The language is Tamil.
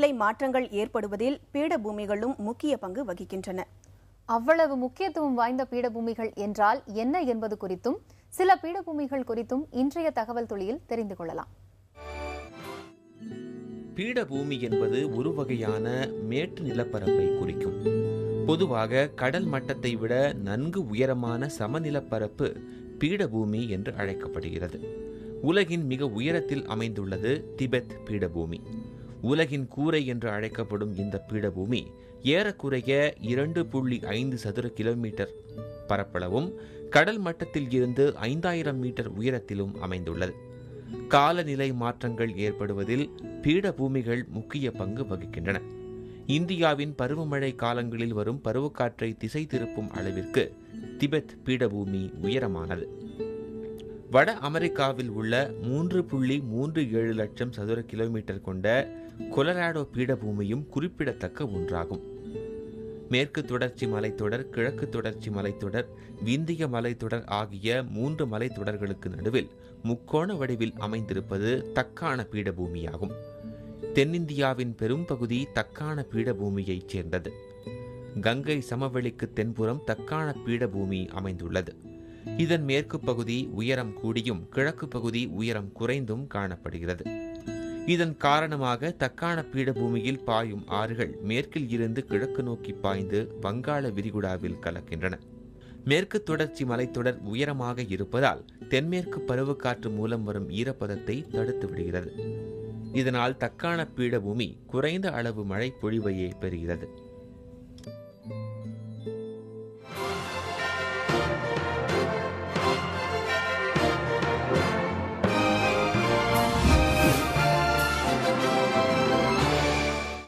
காலநிலை மாற்றங்கள் ஏற்படுவதில் பீடபூமிகளும் முக்கிய பங்கு வகிக்கின்றன. அவ்வளவு முக்கியத்துவம் வாய்ந்த பீடபூமிகள் என்றால் என்ன என்பது குறித்தும் சில பீடபூமிகள் குறித்தும் இன்றைய தகவல் துளியில் தெரிந்து கொள்ளலாம். பீடபூமி என்பது ஒரு வகையான மேட்டு நிலப்பரப்பை குறிக்கும். பொதுவாக கடல் மட்டத்தை விட நன்கு உயரமான சமநிலப்பரப்பு பீடபூமி என்று அழைக்கப்படுகிறது. உலகின் மிக உயரத்தில் அமைந்துள்ளது திபெத் பீடபூமி. உலகின் கூரை என்று அழைக்கப்படும் இந்த பீடபூமி ஏறக்குறைய 2.5 சதுர கிலோமீட்டர் பரப்பளவும் கடல் மட்டத்தில் இருந்து 5000 மீட்டர் உயரத்திலும் அமைந்துள்ளது. காலநிலை மாற்றங்கள் ஏற்படுவதில் பீடபூமிகள் முக்கிய பங்கு வகிக்கின்றன. இந்தியாவின் பருவமழை காலங்களில் வரும் பருவக்காற்றை திசை திருப்பும் அளவிற்கு திபெத் பீடபூமி உயரமானது. வட அமெரிக்காவில் உள்ள 3.37 லட்சம் சதுர கிலோமீட்டர் கொண்ட கொலராடோ பீடபூமியும் குறிப்பிடத்தக்க ஒன்றாகும். மேற்கு தொடர்ச்சி மலைத்தொடர், கிழக்கு தொடர்ச்சி மலைத்தொடர், விந்திய மலைத்தொடர் ஆகிய 3 மலைத்தொடர்களுக்கு நடுவில் முக்கோண வடிவில் அமைந்திருப்பது தக்கான பீடபூமியாகும். தென்னிந்தியாவின் பெரும்பகுதி தக்கான பீடபூமியைச் சேர்ந்தது. கங்கை சமவெளிக்கு தென்புறம் தக்கான பீடபூமி அமைந்துள்ளது. இதன் மேற்கு பகுதி உயரம் கூடியும் கிழக்கு பகுதி உயரம் குறைந்தும் காணப்படுகிறது. இதன் காரணமாக தக்கான பீடபூமியில் பாயும் ஆறுகள் மேற்கில் இருந்து கிழக்கு நோக்கி பாய்ந்து வங்காள விரிகுடாவில் கலக்கின்றன. மேற்கு தொடர்ச்சி மலைத்தொடர் உயரமாக இருப்பதால் தென்மேற்கு பருவக்காற்று மூலம் வரும் ஈரப்பதத்தை தடுத்து விடுகிறது. இதனால் தக்கான பீடபூமி குறைந்த அளவு மழை பொழிவையே பெறுகிறது.